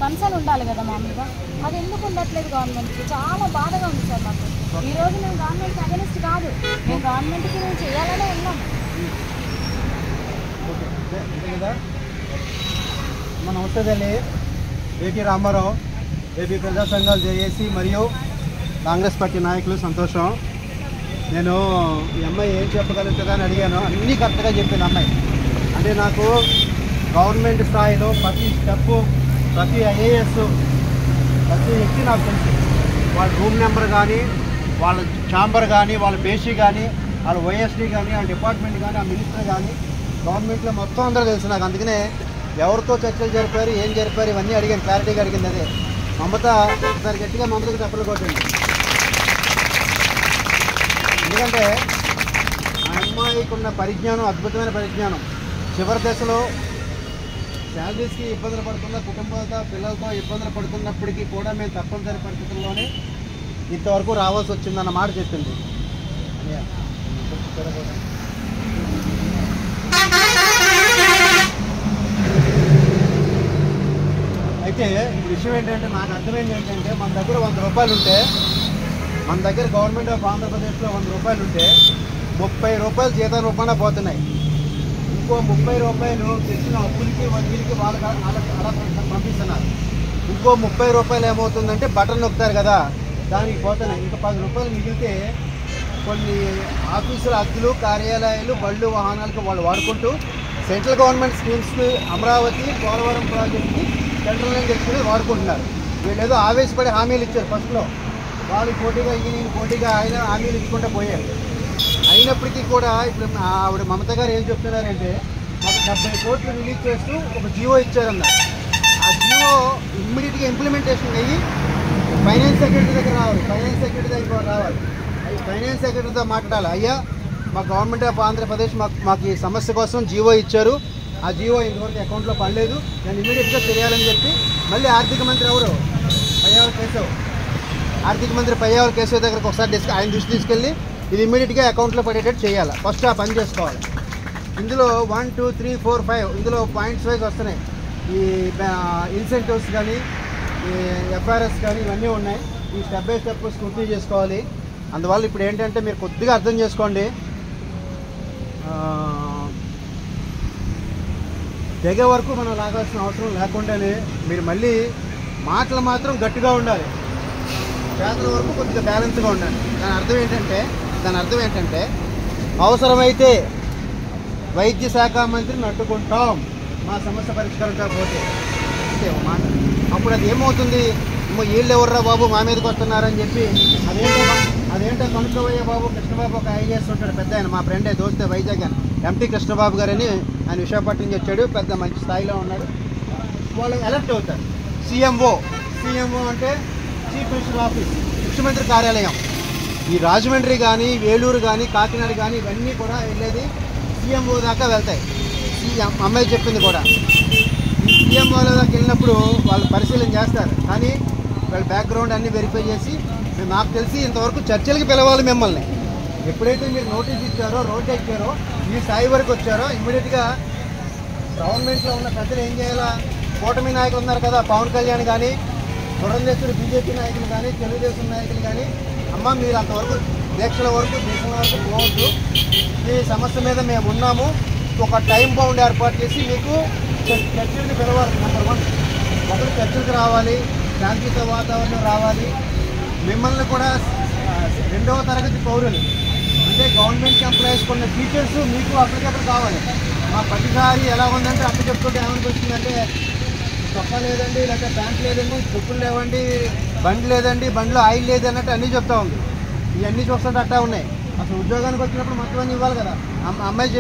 Concern ఉండాలి కదా మామూలుగా. అది ఎందుకు ఉండట్లేదు గవర్నమెంట్కి? చాలా బాధగా ఉంది సార్ నాకు. ఈరోజు మేము గవర్నమెంట్కి అగెనిస్ట్ కాదు, మేము గవర్నమెంట్కి మేము చేయాలనే ఉన్నాము. నమస్తే తల్లి. ఏపీ రామారావు, ఏపీ ప్రజా సంఘాలు జేఏసీ మరియు కాంగ్రెస్ పార్టీ నాయకులు. సంతోషం. నేను ఈ అమ్మాయి ఏం చెప్పగలుగుతుందా అని అడిగాను. అన్నీ కరెక్ట్గా చెప్పింది అమ్మాయి. అంటే నాకు గవర్నమెంట్ స్థాయిలో ప్రతి స్టెప్పు, ప్రతి ఐఏఎస్, ప్రతి వ్యక్తి నాకు తెలుసు. వాళ్ళ రూమ్ నెంబర్ కానీ, వాళ్ళ ఛాంబర్ కానీ, వాళ్ళ పేషీ కానీ, వాళ్ళ వైఎస్డీ కానీ, వాళ్ళ డిపార్ట్మెంట్ కానీ, ఆ మినిస్టర్ కానీ, గవర్నమెంట్లో మొత్తం అందరూ తెలుసు నాకు. అందుకనే ఎవరితో చర్చలు జరిపారు, ఏం జరిపారు, ఇవన్నీ అడిగాను. క్లారిటీగా అడిగింది. అదే మమత ఒకసారి గట్టిగా మమతకు చెప్పలు కొట్టండి. ఎందుకంటే ఆ అమ్మాయికి ఉన్న పరిజ్ఞానం అద్భుతమైన పరిజ్ఞానం. చివరి దశలో శాలరీస్కి ఇబ్బందులు పడుతున్న కుటుంబాలతో, పిల్లలతో ఇబ్బందులు పడుతున్నప్పటికీ కూడా మేము తప్పనిసరి పరిస్థితుల్లోనే ఇంతవరకు రావాల్సి వచ్చిందన్న మాట చెప్పింది. అయితే విషయం ఏంటంటే నాకు అర్థమైంది ఏంటంటే, మన దగ్గర 100 రూపాయలు ఉంటే, మన దగ్గర గవర్నమెంట్ ఆఫ్ ఆంధ్రప్రదేశ్లో 100 రూపాయలు ఉంటే 30 రూపాయలు జీతం రూపాయన పోతున్నాయి. ఇంకో 30 రూపాయలు తెచ్చిన అప్పులకి వడ్డీలకి వాళ్ళకి అలా పంపిస్తున్నారు. ఇంకో 30 రూపాయలు ఏమవుతుందంటే బటన్ నొక్కుతారు కదా, దానికి పోతున్నాయి. ఇంకా 10 రూపాయలు మిగిలితే కొన్ని ఆఫీసుల అద్దెలు, కార్యాలయాలు, బళ్ళు, వాహనాలకు వాళ్ళు వాడుకుంటూ సెంట్రల్ గవర్నమెంట్ స్కీమ్స్కి, అమరావతి, పోలవరం ప్రాజెక్ట్కి సెంట్రల్ లైన్ తెచ్చుకుని వాడుకుంటున్నారు. వీళ్ళు ఏదో ఆవేశపడి హామీలు ఇచ్చారు ఫస్ట్లో. వాళ్ళు పోటీగా నేను పోటీగా ఆయన హామీలు ఇచ్చుకుంటూ పోయారు. అయినప్పటికీ కూడా ఇప్పుడు ఆవిడ మమత గారు ఏం చెప్తున్నారంటే, మాకు 70 కోట్లు రిలీజ్ చేస్తూ ఒక జియో ఇచ్చారన్నారు. ఆ జియో ఇమ్మీడియట్గా ఇంప్లిమెంటేషన్ అయ్యి ఫైనాన్స్ సెక్రటరీ దగ్గర రావాలి. ఫైనాన్స్ సెక్రటరీ దగ్గర రావాలి. ఫైనాన్స్ సెక్రటరీతో మాట్లాడాలి. అయ్యా, మా గవర్నమెంట్ ఆఫ్ ఆంధ్రప్రదేశ్ మాకు ఈ సమస్య కోసం జియో ఇచ్చారు. ఆ జియో ఇంతవరకు అకౌంట్లో పడలేదు, నేను ఇమీడియట్గా చేయాలని చెప్పి మళ్ళీ ఆర్థిక మంత్రి ఎవరు పయ్యావల కేశవ్, ఆర్థిక మంత్రి పయ్యావల కేశవ్ దగ్గరకు ఒకసారి ఆయన దృష్టి తీసుకెళ్ళి ఇది ఇమీడియట్గా అకౌంట్లో పడేటట్టు చేయాలి. ఫస్ట్ ఆ పని చేసుకోవాలి. ఇందులో 1, 2, 3, 4, 5 ఇందులో పాయింట్స్ వైజ్ వస్తున్నాయి. ఈ ఇన్సెంటివ్స్ కానీ, ఈ ఎఫ్ఆర్ఎస్ కానీ ఇవన్నీ ఉన్నాయి. ఈ స్టెప్ బై స్టెప్ స్క్రూటినీ చేసుకోవాలి. అందువల్ల ఇప్పుడు ఏంటంటే మీరు కొద్దిగా అర్థం చేసుకోండి. తెగ వరకు మనం లాగాల్సిన అవసరం లేకుండానే మీరు మళ్ళీ మాటలు మాత్రం గట్టిగా ఉండాలి, చేతల వరకు కొద్దిగా బ్యాలెన్స్గా ఉండాలి. దాని అర్థం ఏంటంటే అవసరమైతే వైద్య శాఖ మంత్రిని అడ్డుకుంటాం మా సమస్య పరిష్కారం కాకపోతే అంటే మాట. అప్పుడు అది ఏమవుతుంది, వీళ్ళు ఎవర్రా బాబు మా మీదకి వస్తున్నారని చెప్పి అదేంటో కనుక్కోవయ్యా బాబు. కృష్ణబాబు ఒక ఐఏఎస్ ఉంటాడు, పెద్ద ఆయన, మా ఫ్రెండే, దోస్తే, వైజాగ్ అని, ఎంపీ కృష్ణబాబు గారని ఆయన విశాఖపట్నం నుంచి వచ్చాడు, పెద్ద మంచి స్థాయిలో ఉన్నాడు. వాళ్ళు ఎలక్ట్ అవుతారు. సీఎంఓ అంటే చీఫ్ మినిస్టర్ ఆఫీస్, ముఖ్యమంత్రి కార్యాలయం. ఈ రాజమండ్రి కానీ, వేలూరు కానీ, కాకినాడ కానీ ఇవన్నీ కూడా వెళ్ళేది సీఎంఓ దాకా వెళ్తాయి. అమ్మాయి చెప్పింది కూడా. ఈ సీఎంఓల దాకా వెళ్ళినప్పుడు వాళ్ళు పరిశీలన చేస్తారు. కానీ వాళ్ళ బ్యాక్గ్రౌండ్ అన్నీ వెరిఫై చేసి, నాకు తెలిసి ఇంతవరకు చర్చలకి పిలవాలి మిమ్మల్ని. ఎప్పుడైతే మీరు నోటీస్ ఇచ్చారో, రోడ్ ఎక్కారో, ఈ స్థాయి వరకు వచ్చారో ఇమ్మీడియట్గా గవర్నమెంట్లో ఉన్న పెద్దలు ఏం చేయాలా? కూటమి నాయకులు ఉన్నారు కదా, పవన్ కళ్యాణ్ కానీ, పురంధేశ్వరి బీజేపీ నాయకులు కానీ, తెలుగుదేశం నాయకులు కానీ, అమ్మ మీరు అంతవరకు దీక్షల వరకు, దేశం వరకు పోవద్దు, ఈ సమస్య మీద మేము ఉన్నాము, ఒక టైం బౌండ్ ఏర్పాటు చేసి మీకు చర్చలకు పిలవాలి. నెంబర్ 1 ఒకటి చర్చలకు రావాలి, శాంతియుత వాతావరణం రావాలి. మిమ్మల్ని కూడా 2వ తరగతి పౌరులు అంటే గవర్నమెంట్ ఎంప్లాయీస్ కొన్న టీచర్స్ మీకు అప్పటికప్పుడు కావాలి. మా ప్రతిసారి ఎలా ఉందంటే అప్పు చెప్పుకుంటే ఏమనిపిస్తుందంటే, చొక్కా లేదండి, లేకపోతే ప్యాంట్ లేదండి, చెప్పులు లేవండి, బండి లేదండి, బండిలో ఆయిల్ లేదు అన్నట్టు అన్నీ చెప్తా ఉంది. ఇవన్నీ చూస్తుంటే అట్టా ఉన్నాయి. అసలు ఉద్యోగానికి వచ్చినప్పుడు మొత్తం అన్నీ ఇవ్వాలి కదా. అమ్మాయి